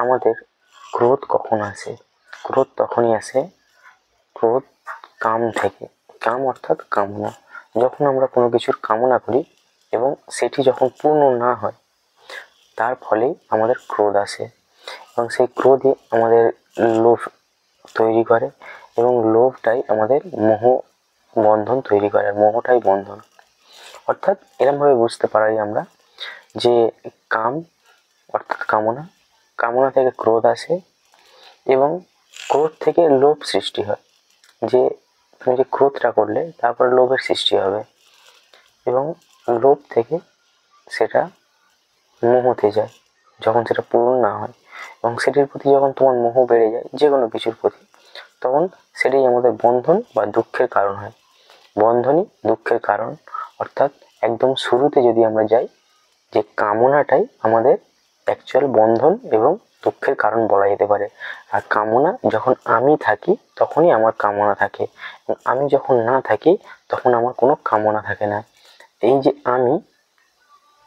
আমাদের ক্রোধ কখন আসে? ক্রোধ তখনই আসে, ক্রোধ কাম থেকে। কাম অর্থাৎ কামনা। যখন আমরা কোনো কিছুর কামনা করি এবং সেটি যখন পূর্ণ না হয়, তার ফলেই আমাদের ক্রোধ আসে এবং সেই ক্রোধই আমাদের লোভ তৈরি করে এবং লোভটাই আমাদের মোহ বন্ধন তৈরি করে। মোহটাই বন্ধন। অর্থাৎ এরমভাবে বুঝতে পারি আমরা যে কাম অর্থাৎ কামনা, কামনা থেকে ক্রোধ আসে এবং ক্রোধ থেকে লোভ সৃষ্টি হয়। যে তুমি যে ক্রোধটা করলে তারপরে লোভের সৃষ্টি হবে এবং লোভ থেকে সেটা মোহতে যায় যখন সেটা পূরণ না হয় এবং সেটির প্রতি যখন তোমার মোহ বেড়ে যায় যে কোনো কিছুর প্রতি, তখন সেটাই আমাদের বন্ধন বা দুঃখের কারণ হয়। বন্ধনই দুঃখের কারণ। অর্থাৎ একদম শুরুতে যদি আমরা যাই, যে কামনাটাই আমাদের অ্যাকচুয়াল বন্ধন এবং দুঃখের কারণ বলা যেতে পারে। আর কামনা যখন আমি থাকি তখনই আমার কামনা থাকে এবং আমি যখন না থাকি তখন আমার কোনো কামনা থাকে না। এই যে আমি,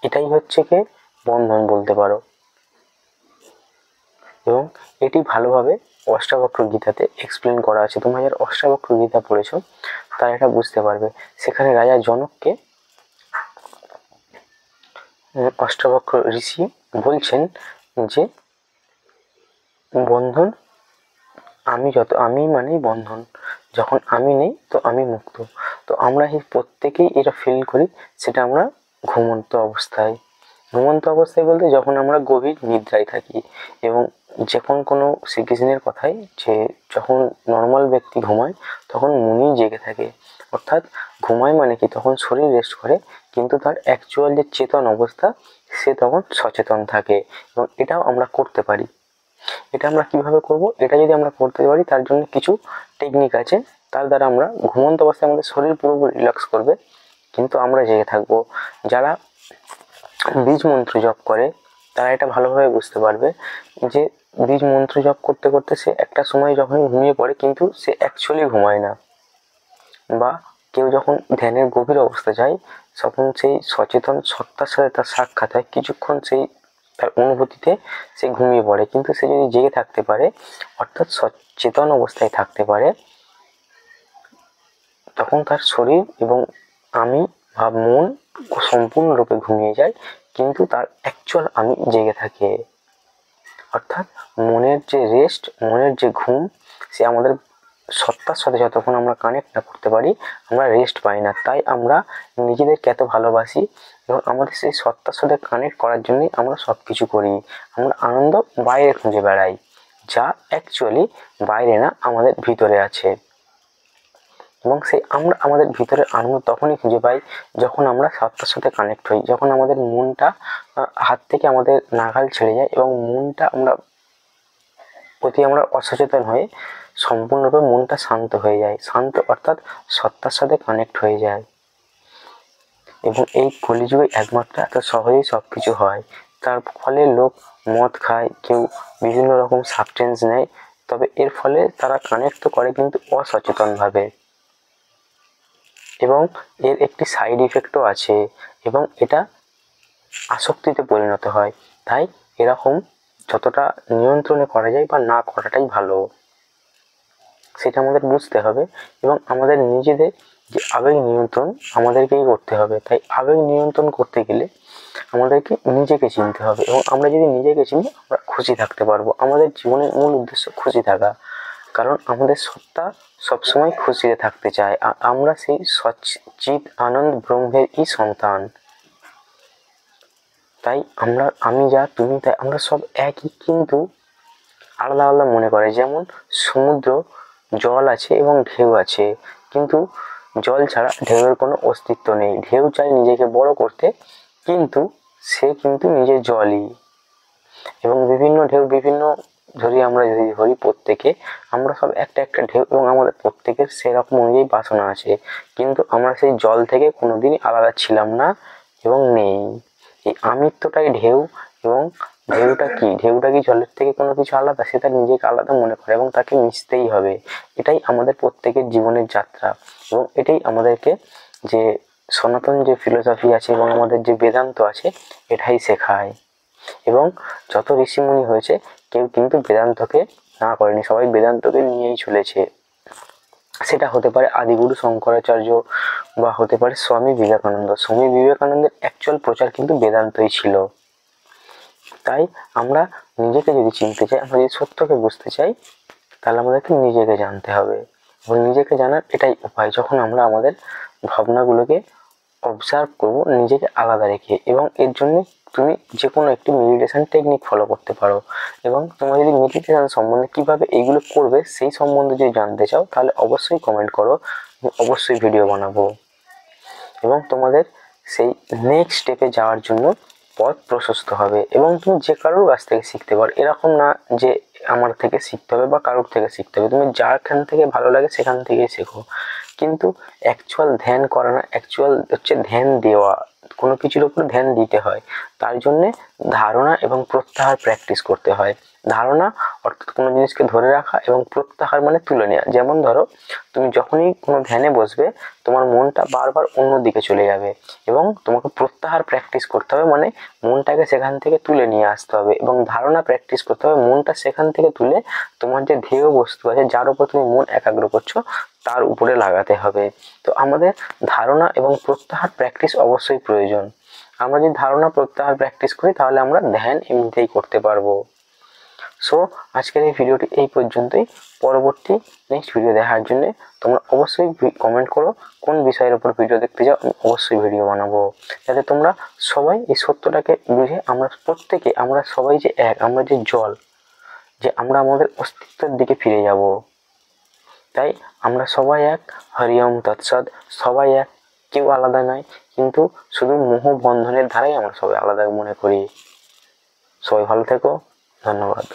এটাই হচ্ছে কি বন্ধন বলতে পারো। এবং এটি ভালোভাবে অষ্টাবক্র গীতাতে এক্সপ্লেন করা আছে। তোমরা যারা অষ্টাবক্র গীতা পড়েছো তারা এটা বুঝতে পারবে। সেখানে রাজা জনককে অষ্টাবক্র ঋষি বলছেন যে বন্ধন আমি মানেই বন্ধন, যখন আমি নেই তো আমি মুক্ত। তো আমরা এই প্রত্যেকেই এটা ফিল করি, সেটা আমরা ঘুমন্ত অবস্থায়। ঘুমন্ত অবস্থায় বলতে যখন আমরা গভীর নিদ্রায় থাকি এবং যখন কোনো শ্রীকৃষ্ণের কথাই যে যখন নর্মাল ব্যক্তি ঘুমায় তখন মনই জেগে থাকে। অর্থাৎ ঘুমায় মানে কি, তখন শরীর রেস্ট করে কিন্তু তার অ্যাকচুয়াল যে চেতন অবস্থা সে তখন সচেতন থাকে এবং এটাও আমরা করতে পারি। এটা আমরা কিভাবে করব? এটা যদি আমরা করতে পারি তার জন্য কিছু টেকনিক আছে। তার দ্বারা আমরা ঘুমন্ত অবস্থায় আমাদের শরীর পুরোপুরি রিল্যাক্স করবে কিন্তু আমরা জেগে থাকবো। যারা বীজ মন্ত্র জপ করে তারা এটা ভালোভাবে বুঝতে পারবে যে বীজ মন্ত্র জপ করতে করতে সে একটা সময় যখন ঘুমিয়ে পড়ে কিন্তু সে অ্যাকচুয়ালি ঘুমায় না। বা কেউ যখন ধ্যানের গভীর অবস্থায় যায় তখন সেই সচেতন সত্তার সাথে তার সাক্ষাৎ হয়, কিছুক্ষণ সেই তার অনুভূতিতে সে ঘুমিয়ে পড়ে। কিন্তু সে যদি জেগে থাকতে পারে অর্থাৎ সচেতন অবস্থায় থাকতে পারে, তখন তার শরীর এবং আমি বা মন সম্পূর্ণরূপে ঘুমিয়ে যায় কিন্তু তার অ্যাকচুয়াল আমি জেগে থাকে। অর্থাৎ মনের যে রেস্ট, মনের যে ঘুম, সে আমাদের সত্তার সাথে যতক্ষণ আমরা কানেক্ট না করতে পারি আমরা রেস্ট পাই না। তাই আমরা নিজেদেরকে এত ভালোবাসি এবং আমাদের সেই সত্তার সাথে কানেক্ট করার জন্যই আমরা সব কিছু করি। আমরা আনন্দ বাইরে খুঁজে বেড়াই, যা অ্যাকচুয়ালি বাইরে না আমাদের ভিতরে আছে। এবং সেই আমরা আমাদের ভিতরে আনন্দ তখনই খুঁজে পাই যখন আমরা সত্তার সাথে কানেক্ট হই, যখন আমাদের মনটা হাত থেকে আমাদের নাগাল ছেড়ে যায় এবং মনটা আমরা অসচেতন হয়ে সম্পূর্ণরূপে মনটা শান্ত হয়ে যায়। শান্ত অর্থাৎ সত্তার সাথে কানেক্ট হয়ে যায়। এবং এই কলিযুগে একমাত্র এত সহজেই সব কিছু হয়। তার ফলে লোক মদ খায়, কেউ বিভিন্ন রকম সাবস্টেন্স নেয়, তবে এর ফলে তারা কানেক্ট তো করে কিন্তু অসচেতনভাবে। এবং এর একটি সাইড ইফেক্টও আছে এবং এটা আসক্তিতে পরিণত হয়। তাই এরকম যতটা নিয়ন্ত্রণে করা যায় বা না করাটাই ভালো, সেটা আমাদের বুঝতে হবে। এবং আমাদের নিজেদের যে আবেগ নিয়ন্ত্রণ আমাদেরকেই করতে হবে। তাই আবেগ নিয়ন্ত্রণ করতে গেলে আমাদেরকে নিজেকে চিনতে হবে এবং আমরা যদি নিজেকে চিনি আমরা খুশি থাকতে পারবো। আমাদের জীবনের মূল উদ্দেশ্য খুশি থাকা, কারণ আমাদের সত্তা সবসময় খুশিতে থাকতে চায় আর আমরা সেই সচ্চিৎ আনন্দ ব্রহ্মেরই সন্তান। তাই আমি যা তুমি তাই, আমরা সব একই কিন্তু আলাদা আলাদা মনে করে। যেমন সমুদ্র, জল আছে এবং ঢেউ আছে কিন্তু জল ছাড়া ঢেউয়ের কোনো অস্তিত্ব নেই। ঢেউ চায় নিজেকে বড় করতে কিন্তু সে কিন্তু নিজে জলই। এবং বিভিন্ন ঢেউ বিভিন্ন আমরা যদি ধরি প্রত্যেকে আমরা সব একটা একটা ঢেউ এবং আমাদের প্রত্যেকের সেরকম অনুযায়ী বাসনা আছে কিন্তু আমরা সেই জল থেকে কোনোদিনই আলাদা ছিলাম না এবং নেই। এই আমিত্বটাই ঢেউ এবং ঢেউটা কি জলের থেকে কোনো কিছু আলাদা? সে তার নিজেকে আলাদা মনে করে এবং তাকে মিশতেই হবে। এটাই আমাদের প্রত্যেকের জীবনের যাত্রা এবং এটাই আমাদেরকে যে সনাতন যে ফিলোসফি আছে এবং আমাদের যে বেদান্ত আছে এটাই শেখায়। এবং যত ঋষিমুনি হয়েছে কেউ কিন্তু বেদান্তকে না করেনি, সবাই বেদান্তকে নিয়েই চলেছে। সেটা হতে পারে আদিগুরু শঙ্করাচার্য বা হতে পারে স্বামী বিবেকানন্দ। স্বামী বিবেকানন্দের অ্যাকচুয়াল প্রচার কিন্তু বেদান্তই ছিল। তাই আমরা নিজেকে যদি চিনতে চাই, আমরা যদি সত্যকে বুঝতে চাই, তাহলে আমাদেরকে নিজেকে জানতে হবে। এবং নিজেকে জানার এটাই উপায়, যখন আমরা আমাদের ভাবনাগুলোকে অবজার্ভ করব নিজেকে আলাদা রেখে। এবং এর জন্য তুমি যে কোনো একটি মেডিটেশন টেকনিক ফলো করতে পারো। এবং তোমরা যদি মেডিটেশন সম্বন্ধে কীভাবে এইগুলো করবে সেই সম্বন্ধে যদি জানতে চাও, তাহলে অবশ্যই কমেন্ট করো, আমি অবশ্যই ভিডিও বানাবো। এবং তোমাদের সেই নেক্সট স্টেপে যাওয়ার জন্য পথ প্রশস্ত হবে। এবং তুমি যে কারোর কাছ থেকে শিখতে পারো, এরকম না যে আমার থেকে শিখতে হবে বা কারোর থেকে শিখতে হবে, তুমি যারখান থেকে ভালো লাগে সেখান থেকেই শেখো। কিন্তু অ্যাকচুয়াল ধ্যান করা না, অ্যাকচুয়াল হচ্ছে ধ্যান দেওয়া। কোনো কিছুর উপর ধ্যান দিতে হয়, তার জন্যে ধারণা এবং প্রত্যাহার প্র্যাকটিস করতে হয়। ধারণা অর্থাৎ কোনো জিনিসকে ধরে রাখা, এবং প্রত্যাহার মানে তুলে নেওয়া। যেমন ধরো তুমি যখনই কোনো ধ্যানে বসবে তোমার মনটা বারবার অন্য দিকে চলে যাবে, এবং তোমাকে প্রত্যাহার প্র্যাকটিস করতে হবে, মানে মনটাকে সেখান থেকে তুলে নিয়ে আসতে হবে। এবং ধারণা প্র্যাকটিস করতে হবে, মনটা সেখান থেকে তুলে তোমার যে ধ্যেয় বস্তু আছে, যার উপর তুমি মন একাগ্র করছো, তার উপরে লাগাতে হবে। তো আমাদের ধারণা এবং প্রত্যাহার প্র্যাকটিস অবশ্যই প্রয়োজন। আমরা যদি ধারণা প্রত্যাহার প্র্যাকটিস করি তাহলে আমরা ধ্যান এমনিতেই করতে পারবো। সো আজকের এই ভিডিওটি এই পর্যন্তই। পরবর্তী নেক্সট ভিডিও দেখার জন্য তোমরা অবশ্যই কমেন্ট করো কোন বিষয়ের উপর ভিডিও দেখতে চাও, আমি অবশ্যই ভিডিও বানাবো, যাতে তোমরা সবাই এই সত্যটাকে বুঝে আমরা প্রত্যেকে, আমরা সবাই যে এক, আমরা যে জল, যে আমরা আমাদের অস্তিত্বের দিকে ফিরে যাব। তাই আমরা সবাই এক। হরি ওম তৎসৎ। সবাই এক, কেউ আলাদা নয়, কিন্তু শুধু মোহ বন্ধনের ধারাই আমরা সবাই আলাদা মনে করি। সবাই ভালো থেকো, ধন্যবাদ।